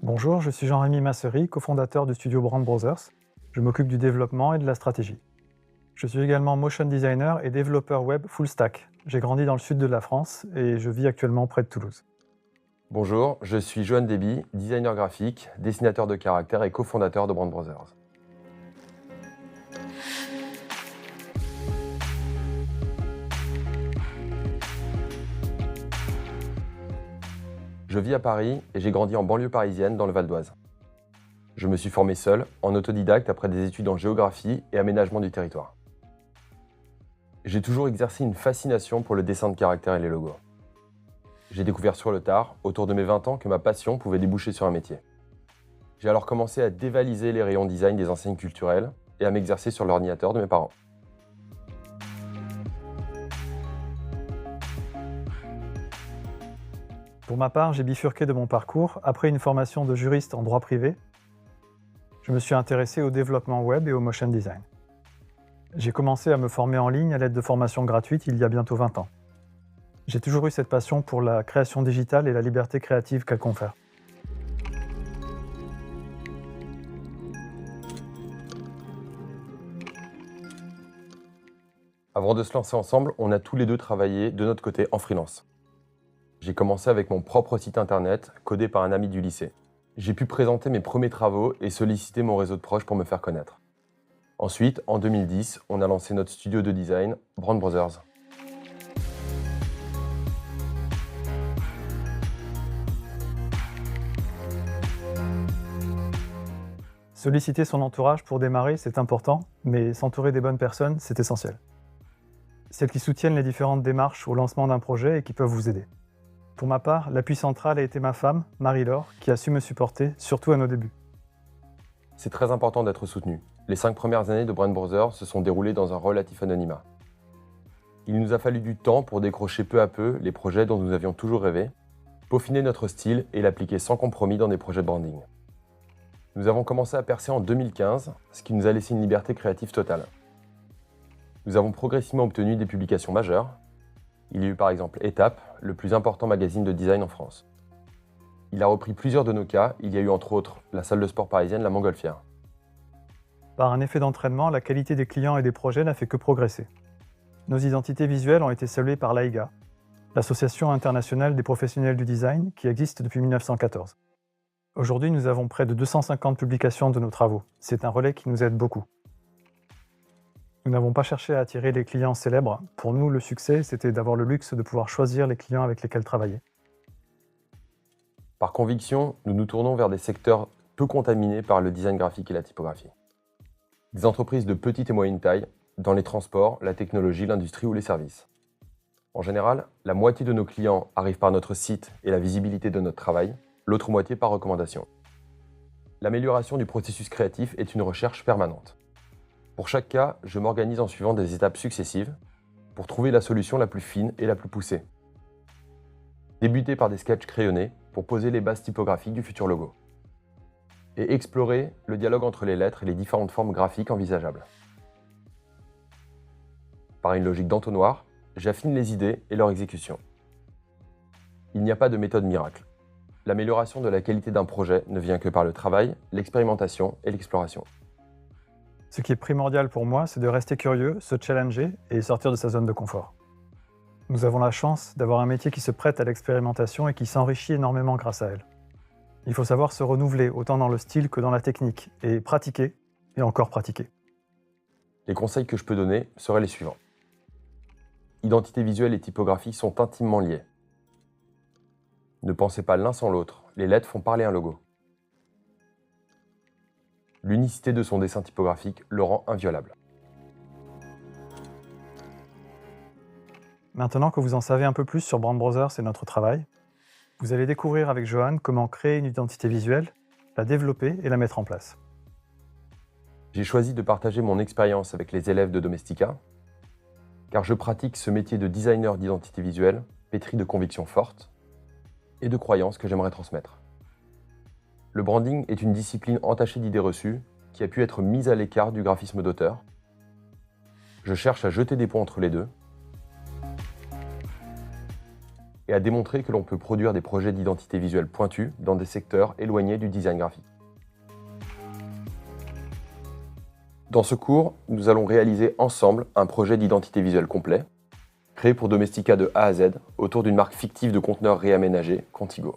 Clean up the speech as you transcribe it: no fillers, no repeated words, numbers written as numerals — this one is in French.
Bonjour, je suis Jean-Rémy Massery, cofondateur du studio Brand Brothers. Je m'occupe du développement et de la stratégie. Je suis également motion designer et développeur web full stack. J'ai grandi dans le sud de la France et je vis actuellement près de Toulouse. Bonjour, je suis Johan Deby, designer graphique, dessinateur de caractères et cofondateur de Brand Brothers. Je vis à Paris et j'ai grandi en banlieue parisienne dans le Val d'Oise. Je me suis formé seul, en autodidacte après des études en géographie et aménagement du territoire. J'ai toujours exercé une fascination pour le dessin de caractères et les logos. J'ai découvert sur le tard, autour de mes 20 ans, que ma passion pouvait déboucher sur un métier. J'ai alors commencé à dévaliser les rayons design des enseignes culturelles et à m'exercer sur l'ordinateur de mes parents. Pour ma part, j'ai bifurqué de mon parcours. Après une formation de juriste en droit privé, je me suis intéressé au développement web et au motion design. J'ai commencé à me former en ligne à l'aide de formations gratuites il y a bientôt 20 ans. J'ai toujours eu cette passion pour la création digitale et la liberté créative qu'elle confère. Avant de se lancer ensemble, on a tous les deux travaillé de notre côté en freelance. J'ai commencé avec mon propre site internet, codé par un ami du lycée. J'ai pu présenter mes premiers travaux et solliciter mon réseau de proches pour me faire connaître. Ensuite, en 2010, on a lancé notre studio de design, Brand Brothers. Solliciter son entourage pour démarrer, c'est important, mais s'entourer des bonnes personnes, c'est essentiel. Celles qui soutiennent les différentes démarches au lancement d'un projet et qui peuvent vous aider. Pour ma part, l'appui central a été ma femme, Marie-Laure, qui a su me supporter, surtout à nos débuts. C'est très important d'être soutenu. Les 5 premières années de Brand Brothers se sont déroulées dans un relatif anonymat. Il nous a fallu du temps pour décrocher peu à peu les projets dont nous avions toujours rêvé, peaufiner notre style et l'appliquer sans compromis dans des projets de branding. Nous avons commencé à percer en 2015, ce qui nous a laissé une liberté créative totale. Nous avons progressivement obtenu des publications majeures. Il y a eu par exemple Étape, le plus important magazine de design en France. Il a repris plusieurs de nos cas, il y a eu entre autres la salle de sport parisienne La Montgolfière. Par un effet d'entraînement, la qualité des clients et des projets n'a fait que progresser. Nos identités visuelles ont été saluées par l'AIGA, l'Association internationale des professionnels du design, qui existe depuis 1914. Aujourd'hui, nous avons près de 250 publications de nos travaux. C'est un relais qui nous aide beaucoup. Nous n'avons pas cherché à attirer les clients célèbres. Pour nous, le succès, c'était d'avoir le luxe de pouvoir choisir les clients avec lesquels travailler. Par conviction, nous nous tournons vers des secteurs peu contaminés par le design graphique et la typographie. Des entreprises de petite et moyenne taille, dans les transports, la technologie, l'industrie ou les services. En général, la moitié de nos clients arrivent par notre site et la visibilité de notre travail, l'autre moitié par recommandation. L'amélioration du processus créatif est une recherche permanente. Pour chaque cas, je m'organise en suivant des étapes successives pour trouver la solution la plus fine et la plus poussée. Débuter par des sketchs crayonnés pour poser les bases typographiques du futur logo. Et explorer le dialogue entre les lettres et les différentes formes graphiques envisageables. Par une logique d'entonnoir, j'affine les idées et leur exécution. Il n'y a pas de méthode miracle. L'amélioration de la qualité d'un projet ne vient que par le travail, l'expérimentation et l'exploration. Ce qui est primordial pour moi, c'est de rester curieux, se challenger et sortir de sa zone de confort. Nous avons la chance d'avoir un métier qui se prête à l'expérimentation et qui s'enrichit énormément grâce à elle. Il faut savoir se renouveler autant dans le style que dans la technique, et pratiquer, et encore pratiquer. Les conseils que je peux donner seraient les suivants. Identité visuelle et typographie sont intimement liées. Ne pensez pas l'un sans l'autre, les lettres font parler un logo. L'unicité de son dessin typographique le rend inviolable. Maintenant que vous en savez un peu plus sur Brand Brothers et notre travail, vous allez découvrir avec Johan comment créer une identité visuelle, la développer et la mettre en place. J'ai choisi de partager mon expérience avec les élèves de Domestika, car je pratique ce métier de designer d'identité visuelle, pétri de convictions fortes et de croyances que j'aimerais transmettre. Le branding est une discipline entachée d'idées reçues qui a pu être mise à l'écart du graphisme d'auteur. Je cherche à jeter des ponts entre les deux et à démontrer que l'on peut produire des projets d'identité visuelle pointus dans des secteurs éloignés du design graphique. Dans ce cours, nous allons réaliser ensemble un projet d'identité visuelle complet, créé pour Domestika de A à Z, autour d'une marque fictive de conteneurs réaménagés, Contigo.